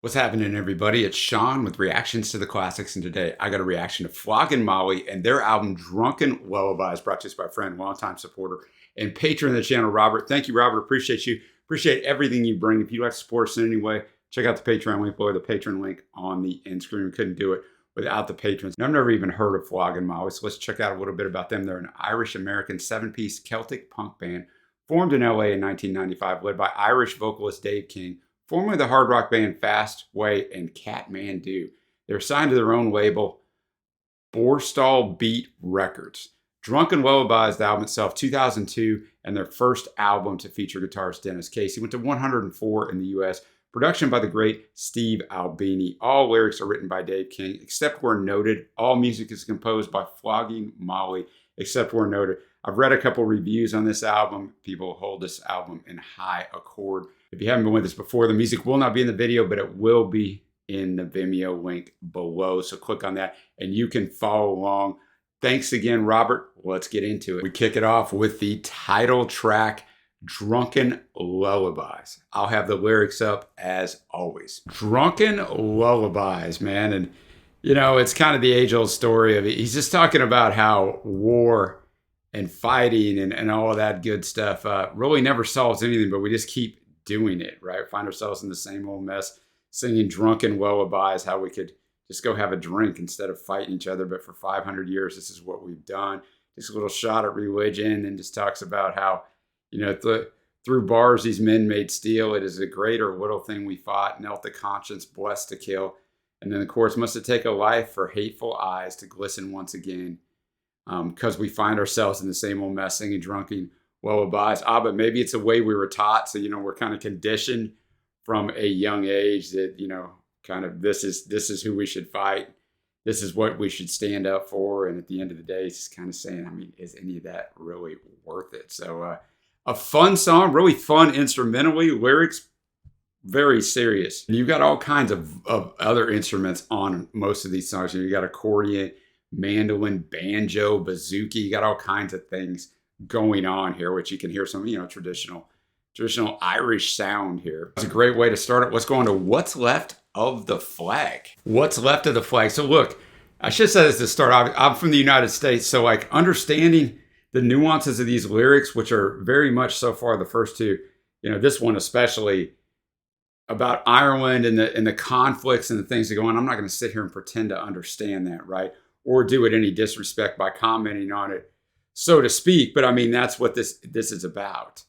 What's happening, everybody? It's Sean with Reactions to the Classics, and today I got a reaction to Flogging and their album Drunken Lullabies, brought to us by a friend, longtime supporter, and patron of the channel, Robert. Thank you, Robert. Appreciate you. Appreciate everything you bring. If you'd like to support us in any way, check out the Patreon link below, the Patreon link on the end screen. We couldn't do it without the patrons. I've never even heard of Flogging, so let's check out a little bit about them. They're an Irish-American 7-piece Celtic punk band formed in LA in 1995, led by Irish vocalist Dave King, formerly the hard rock band Fast Way and Kathmandu. They were signed to their own label, Borstal Beat Records. Drunken Lullabies, the album itself, 2002, and their first album to feature guitarist Dennis Casey. Went to 104 in the US. Production by the great Steve Albini. All lyrics are written by Dave King, except where noted. All music is composed by Flogging Molly, except where noted. I've read a couple reviews on this album. People hold this album in high accord. If you haven't been with us before, the music will not be in the video, but it will be in the Vimeo link below. So click on that and you can follow along. Thanks again, Robert. Let's get into it. We kick it off with the title track, Drunken Lullabies. I'll have the lyrics up as always. Drunken Lullabies, man. And, you know, it's kind of the age-old story of it. He's just talking about how war and fighting and all of that good stuff really never solves anything, but we just keep doing it, right? Find ourselves in the same old mess, singing drunken lullabies, how we could just go have a drink instead of fighting each other. But for 500 years, this is what we've done. Just a little shot at religion, and just talks about how, you know, through bars these men made steel. It is a great or little thing we fought, knelt the conscience, blessed to kill. And then, of course, must it take a life for hateful eyes to glisten once again? Because we find ourselves in the same old mess, singing drunken lullabies. But maybe it's a way we were taught. So, you know, we're kind of conditioned from a young age that, you know, kind of this is who we should fight. This is what we should stand up for. And at the end of the day, it's just kind of saying, I mean, is any of that really worth it? So a fun song, really fun instrumentally, lyrics, very serious. And you've got all kinds of other instruments on most of these songs. You got accordion, mandolin, banjo, bazooki. You got all kinds of things going on here, which you can hear some, you know, traditional Irish sound here. It's a great way to start it. Let's go on to What's Left of the Flag. What's Left of the Flag. So look, I should say this to start. I'm from the United States, so like understanding the nuances of these lyrics, which are very much so far the first two, you know, this one especially about Ireland and the conflicts and the things that go on. I'm not going to sit here and pretend to understand that, right? Or do it any disrespect by commenting on it, so to speak. But I mean, that's what this is about.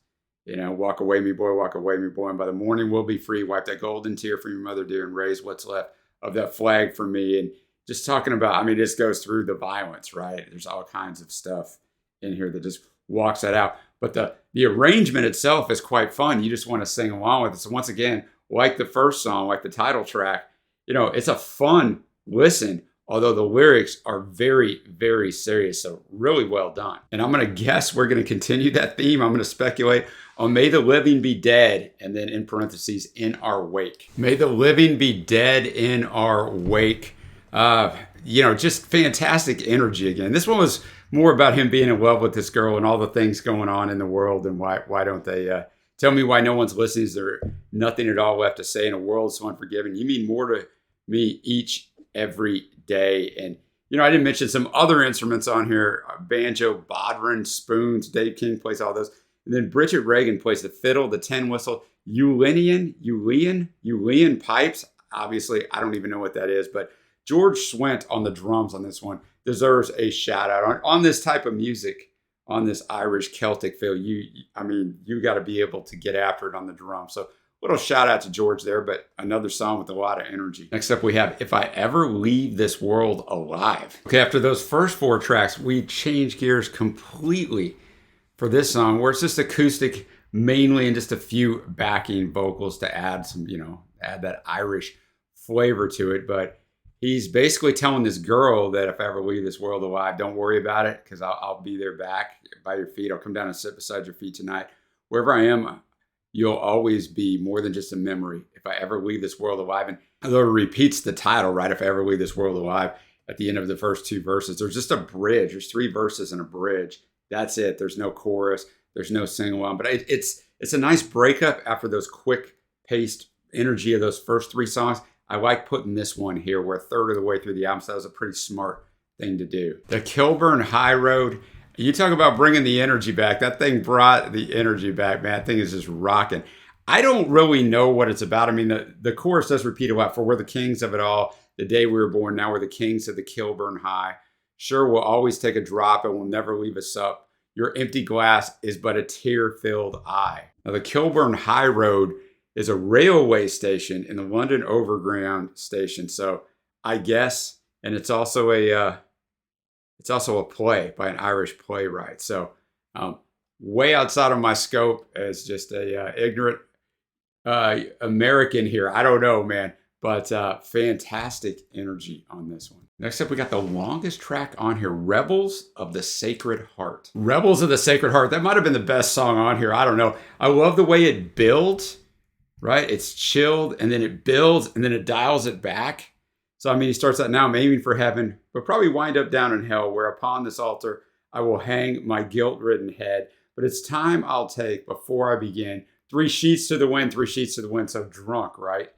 You know, walk away, me boy, walk away, me boy. And by the morning we'll be free. Wipe that golden tear from your mother, dear, and raise what's left of that flag for me. And just talking about, I mean, this goes through the violence, right? There's all kinds of stuff in here that just walks that out. But the arrangement itself is quite fun. You just want to sing along with it. So once again, like the first song, like the title track, you know, it's a fun listen, although the lyrics are very, very serious. So really well done. And I'm going to guess we're going to continue that theme. I'm going to speculate on May the Living Be Dead, and then in parentheses, in our wake. May the living be dead in our wake. You know, just fantastic energy again. This one was more about him being in love with this girl and all the things going on in the world, and why don't they tell me why no one's listening? Is there nothing at all left to say in a world so unforgiving? You mean more to me each every day. And, you know, I didn't mention some other instruments on here. Banjo, bodhran, spoons. Dave King plays all those. And then Bridget Reagan plays the fiddle, the tin whistle, Uillean pipes. Obviously, I don't even know what that is, but George Swent on the drums on this one deserves a shout out on this type of music, on this Irish Celtic feel. I mean, you got to be able to get after it on the drum. So little shout out to George there, but another song with a lot of energy. Next up we have If I Ever Leave This World Alive. Okay, after those first four tracks, we change gears completely for this song, where it's just acoustic mainly and just a few backing vocals to add some, you know, add that Irish flavor to it. But he's basically telling this girl that if I ever leave this world alive, don't worry about it, because I'll be there back by your feet. I'll come down and sit beside your feet tonight. Wherever I am, you'll always be more than just a memory. If I ever leave this world alive. And although it repeats the title, right? If I ever leave this world alive, at the end of the first two verses, there's just a bridge. There's 3 verses and a bridge. That's it. There's no chorus. There's no sing-along. But it's a nice breakup after those quick-paced energy of those first 3 songs. I like putting this one here. We're a third of the way through the album, so that was a pretty smart thing to do. The Kilburn High Road. You talk about bringing the energy back. That thing brought the energy back, man. That thing is just rocking. I don't really know what it's about. I mean, the chorus does repeat a lot. For we're the kings of it all. The day we were born, now we're the kings of the Kilburn High. Sure, we'll always take a drop and will never leave us up. Your empty glass is but a tear-filled eye. Now, the Kilburn High Road is a railway station in the London Overground station. So I guess, and it's also a play by an Irish playwright. So way outside of my scope as just a ignorant American here. I don't know, man, but fantastic energy on this one. Next up, we got the longest track on here, Rebels of the Sacred Heart. Rebels of the Sacred Heart. That might have been the best song on here. I don't know. I love the way it builds, right? It's chilled, and then it builds, and then it dials it back. So, I mean, he starts out, now I'm aiming for heaven, but probably wind up down in hell, where upon this altar I will hang my guilt-ridden head. But it's time I'll take before I begin. 3 sheets to the wind, 3 sheets to the wind. So drunk, right?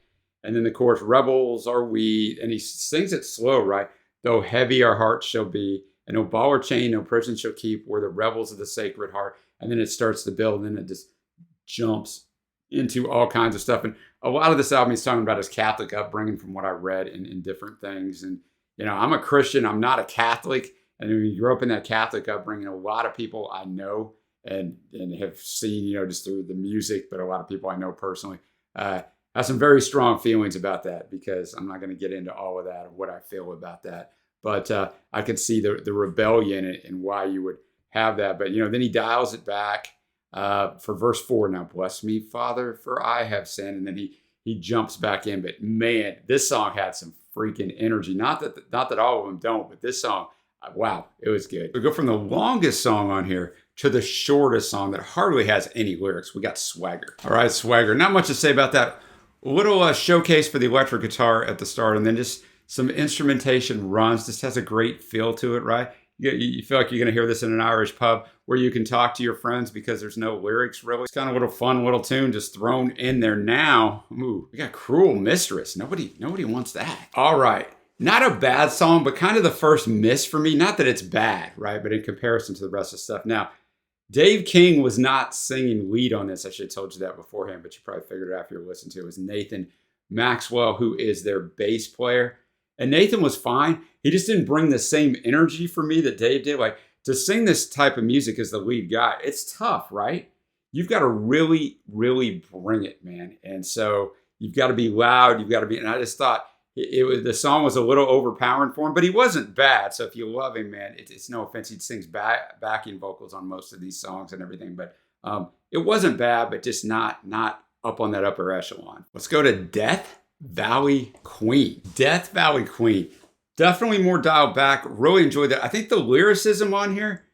And then the chorus, rebels are we, and he sings it slow, right? Though heavy our hearts shall be, and no ball or chain, no prison shall keep, we're the rebels of the Sacred Heart. And then it starts to build, and then it just jumps into all kinds of stuff. And a lot of this album he's talking about his Catholic upbringing from what I read in different things. And, you know, I'm a Christian, I'm not a Catholic. And when you grow up in that Catholic upbringing, a lot of people I know and have seen, you know, just through the music, but a lot of people I know personally, have some very strong feelings about that, because I'm not going to get into all of that or what I feel about that. But I can see the rebellion and why you would have that. But, you know, then he dials it back for verse 4. Now, bless me, Father, for I have sinned. And then he jumps back in. But, man, this song had some freaking energy. Not that all of them don't, but this song, wow, it was good. We go from the longest song on here to the shortest song that hardly has any lyrics. We got Swagger. All right, Swagger. Not much to say about that. A little showcase for the electric guitar at the start, and then just some instrumentation runs. Just has a great feel to it, right? You feel like you're going to hear this in an Irish pub where you can talk to your friends because there's no lyrics, really. It's kind of a little fun little tune just thrown in there now. Ooh, we got Cruel Mistress. Nobody wants that. All right. Not a bad song, but kind of the first miss for me. Not that it's bad, right? But in comparison to the rest of the stuff. Now, Dave King was not singing lead on this. I should have told you that beforehand, but you probably figured it out if you're listening to it. It was Nathan Maxwell, who is their bass player. And Nathan was fine. He just didn't bring the same energy for me that Dave did. Like, to sing this type of music as the lead guy, it's tough, right? You've got to really, really bring it, man. And so you've got to be loud. You've got to be, and I just thought, the song was a little overpowering for him, but he wasn't bad. So if you love him, man, it's no offense. He sings backing vocals on most of these songs and everything, but it wasn't bad, but just not up on that upper echelon. Let's go to Death Valley Queen. Death Valley Queen. Definitely more dialed back. Really enjoyed that. I think the lyricism on here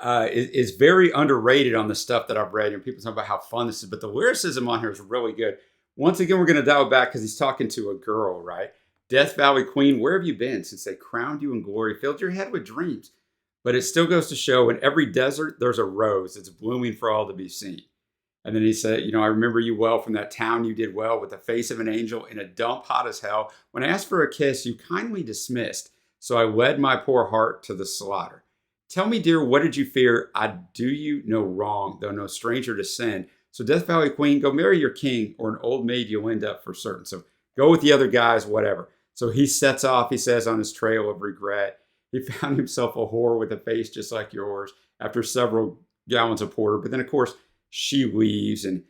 is very underrated on the stuff that I've read. And people talk about how fun this is, but the lyricism on here is really good. Once again, we're going to dial back because he's talking to a girl, right? Death Valley Queen, where have you been since they crowned you in glory, filled your head with dreams? But it still goes to show in every desert, there's a rose that's blooming for all to be seen. And then he said, you know, I remember you well from that town you did well with the face of an angel in a dump hot as hell. When I asked for a kiss, you kindly dismissed. So I led my poor heart to the slaughter. Tell me, dear, what did you fear? I do you no wrong, though no stranger to sin. So Death Valley Queen, go marry your king, or an old maid you'll end up for certain. So go with the other guys, whatever. So he sets off, he says, on his trail of regret. He found himself a whore with a face just like yours after several gallons of porter. But then, of course, she leaves. And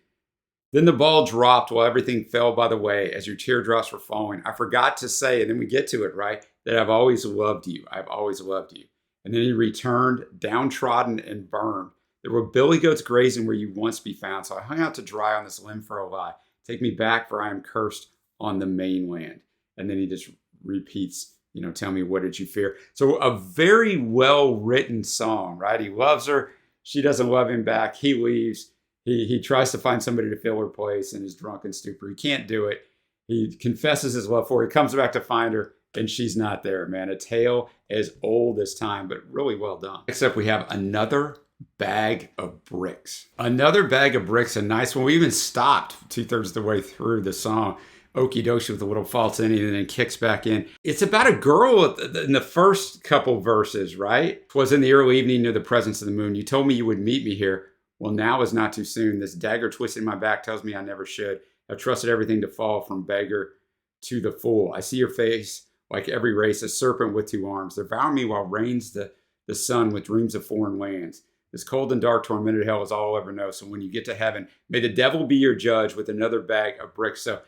then the ball dropped while everything fell by the way as your teardrops were falling. I forgot to say, and then we get to it, right, that I've always loved you. I've always loved you. And then he returned, downtrodden and burned. There were billy goats grazing where you once be found. So I hung out to dry on this limb for a lie. Take me back, for I am cursed on the mainland. And then he just repeats, you know, tell me, what did you fear? So a very well-written song, right? He loves her. She doesn't love him back. He leaves. He tries to find somebody to fill her place in his drunken stupor. He can't do it. He confesses his love for her. He comes back to find her, and she's not there, man. A tale as old as time, but really well done. Next up, we have Another Bag of Bricks. Another Bag of Bricks, a nice one. We even stopped 2/3 of the way through the song. okie dokie with a little false ending and then kicks back in. It's about a girl in the first couple verses, right? "'Twas in the early evening near the presence of the moon. You told me you would meet me here. Well, now is not too soon. This dagger twisted in my back tells me I never should. I've trusted everything to fall from beggar to the fool. I see your face like every race, a serpent with two arms. Devour me while reigns the sun with dreams of foreign lands. This cold and dark tormented hell is all I'll ever know. So when you get to heaven, may the devil be your judge with another bag of bricks." So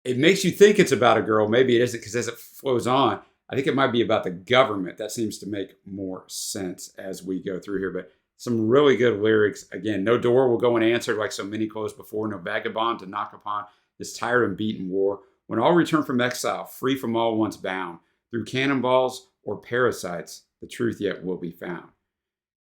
it makes you think it's about a girl. Maybe it isn't, because as it flows on, I think it might be about the government. That seems to make more sense as we go through here. But some really good lyrics. Again, no door will go unanswered like so many closed before. No vagabond to knock upon this tired and beaten war. When all return from exile, free from all once bound, through cannonballs or parasites, the truth yet will be found.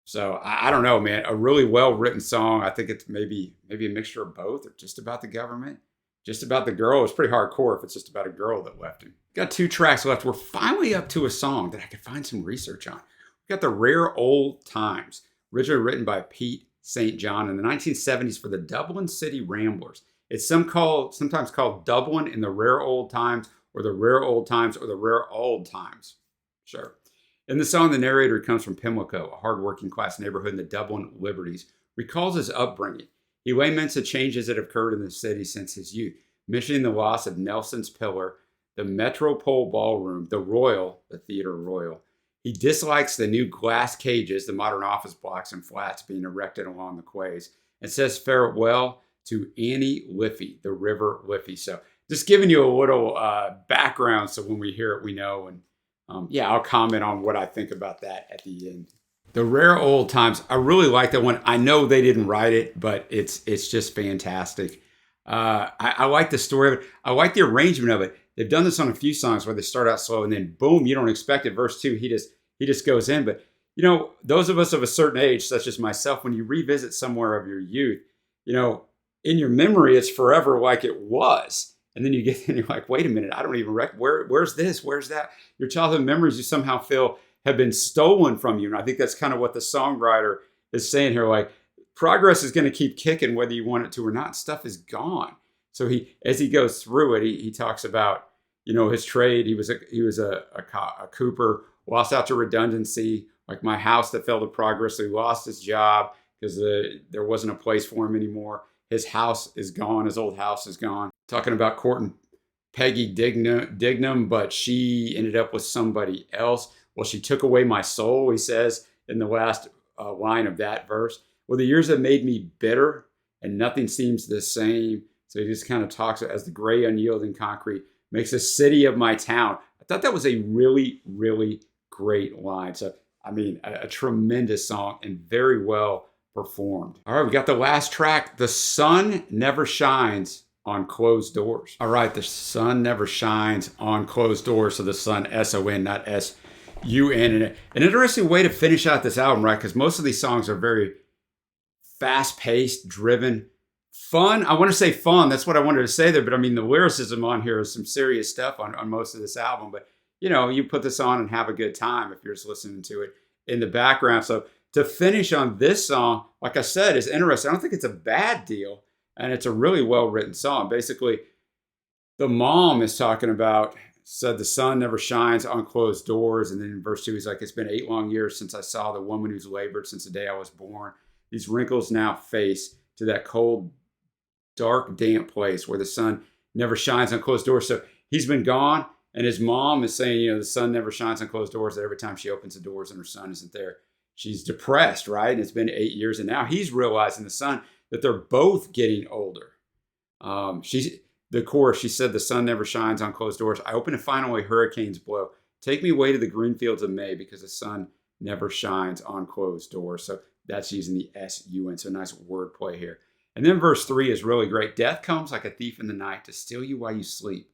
So I don't know, man. A really well-written song. I think it's maybe a mixture of both, or just about the government, just about the girl. It's pretty hardcore if it's just about a girl that left him. Got 2 tracks left. We're finally up to a song that I could find some research on. We got The Rare Old Times, originally written by Pete St. John in the 1970s for the Dublin City Ramblers. It's sometimes called Dublin in the Rare Old Times, or the Rare Old Times, or the Rare Old Times. Sure. In the song, the narrator comes from Pimlico, a hard-working class neighborhood in the Dublin Liberties, recalls his upbringing. He laments the changes that have occurred in the city since his youth, mentioning the loss of Nelson's Pillar, the Metropole Ballroom, the Royal, the Theatre Royal. He dislikes the new glass cages, the modern office blocks and flats being erected along the quays, and says farewell to Annie Liffey, the River Liffey. So just giving you a little background so when we hear it, we know. And I'll comment on what I think about that at the end. The Rare Old Times. I really like that one. I know they didn't write it, but it's just fantastic. I like the story of it. I like the arrangement of it. They've done this on a few songs where they start out slow and then boom, you don't expect it. Verse 2, he just goes in. But you know, those of us of a certain age, such as myself, when you revisit somewhere of your youth, you know, in your memory, it's forever like it was. And then you get in, you're like, wait a minute, I don't even where's this? Where's that? Your childhood memories you somehow feel have been stolen from you. And I think that's kind of what the songwriter is saying here. Like, progress is going to keep kicking whether you want it to or not. Stuff is gone. So as he goes through it, he talks about, you know, his trade. He was a cooper, lost out to redundancy, like my house that fell to progress. So he lost his job because there wasn't a place for him anymore. His house is gone. His old house is gone. Talking about courting Peggy Dignam, but she ended up with somebody else. Well, she took away my soul, he says in the last line of that verse. Well, the years have made me bitter and nothing seems the same. So he just kind of talks as the gray, unyielding concrete makes a city of my town. I thought that was a really, really great line. So, I mean, a tremendous song and very well performed. All right, we got the last track. The sun never shines on closed doors. All right, the sun never shines on closed doors. So the sun, S-O-N, not S-U-N. An interesting way to finish out this album, right? Because most of these songs are very fast-paced, driven, fun. I want to say fun. That's what I wanted to say there. But I mean, the lyricism on here is some serious stuff on most of this album. But, you know, you put this on and have a good time if you're just listening to it in the background. So to finish on this song, like I said, is interesting. I don't think it's a bad deal. And it's a really well-written song. Basically, the mom is talking about, said the sun never shines on closed doors. And then in verse 2, he's like, it's been 8 long years since I saw the woman who's labored since the day I was born. These wrinkles now face to that cold, dark, damp place where the sun never shines on closed doors. So he's been gone. And his mom is saying, you know, the sun never shines on closed doors. That every time she opens the doors and her son isn't there, she's depressed, right? And it's been 8 years. And now he's realizing the son, that they're both getting older. The chorus, she said, the sun never shines on closed doors. I open and finally hurricanes blow. Take me away to the green fields of May because the sun never shines on closed doors. So that's using the S-U-N. So nice wordplay here. And then verse 3 is really great. Death comes like a thief in the night to steal you while you sleep.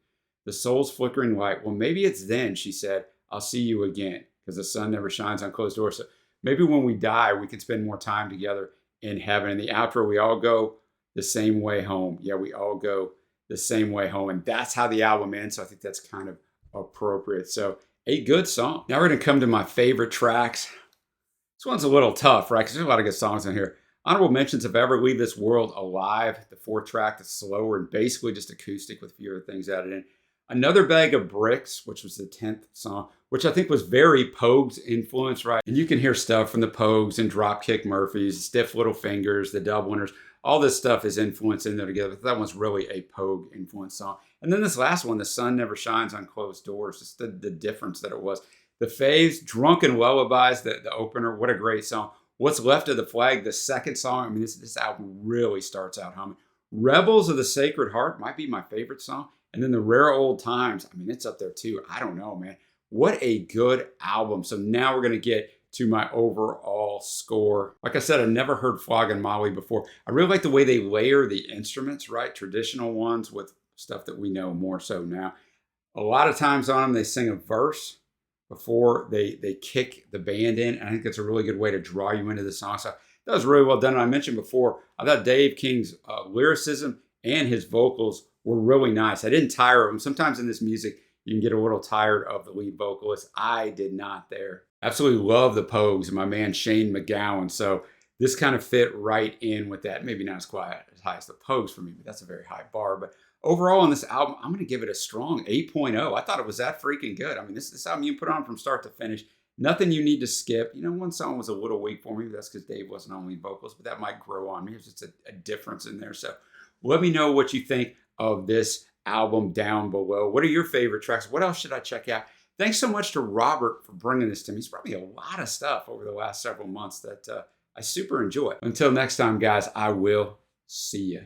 The soul's flickering light. Well, maybe it's then, she said, I'll see you again because the sun never shines on closed doors. So maybe when we die, we can spend more time together in heaven. In the outro, we all go the same way home. Yeah, we all go the same way home. And that's how the album ends. So I think that's kind of appropriate. So a good song. Now we're going to come to my favorite tracks. This one's a little tough, right? Because there's a lot of good songs in here. Honorable mentions: If I Ever Leave This World Alive, the 4th track, that's slower and basically just acoustic with fewer things added in. Another Bag of Bricks, which was the 10th song, which I think was very Pogues influence, right? And you can hear stuff from the Pogues and Dropkick Murphys, Stiff Little Fingers, the Dubliners. All this stuff is influenced in there together. But that one's really a Pogue influence song. And then this last one, The Sun Never Shines on Closed Doors, just the difference that it was. The Faves, Drunken Lullabies, the opener, what a great song. What's Left of the Flag, the 2nd song. I mean, this album really starts out humming. Rebels of the Sacred Heart might be my favorite song. And then The Rare Old Times, I mean, it's up there too. I don't know, man. What a good album. So now we're going to get to my overall score. Like I said, I've never heard Flogging Molly before. I really like the way they layer the instruments, right? Traditional ones with stuff that we know more so now. A lot of times on them, they sing a verse before they kick the band in. And I think that's a really good way to draw you into the song. So that was really well done. And I mentioned before, I thought Dave King's lyricism and his vocals were really nice. I didn't tire of them. Sometimes in this music, you can get a little tired of the lead vocalist. I did not there. Absolutely love the Pogues and my man Shane MacGowan. So this kind of fit right in with that. Maybe not as quite as high as the Pogues for me, but that's a very high bar. But overall on this album, I'm going to give it a strong 8.0. I thought it was that freaking good. I mean, this album you put on from start to finish. Nothing you need to skip. You know, one song was a little weak for me. That's because Dave wasn't on lead vocals, but that might grow on me. There's just a difference in there. So let me know what you think of this album down below. What are your favorite tracks? What else should I check out? Thanks so much to Robert for bringing this to me. He's brought me a lot of stuff over the last several months that I super enjoy. Until next time, guys, I will see you.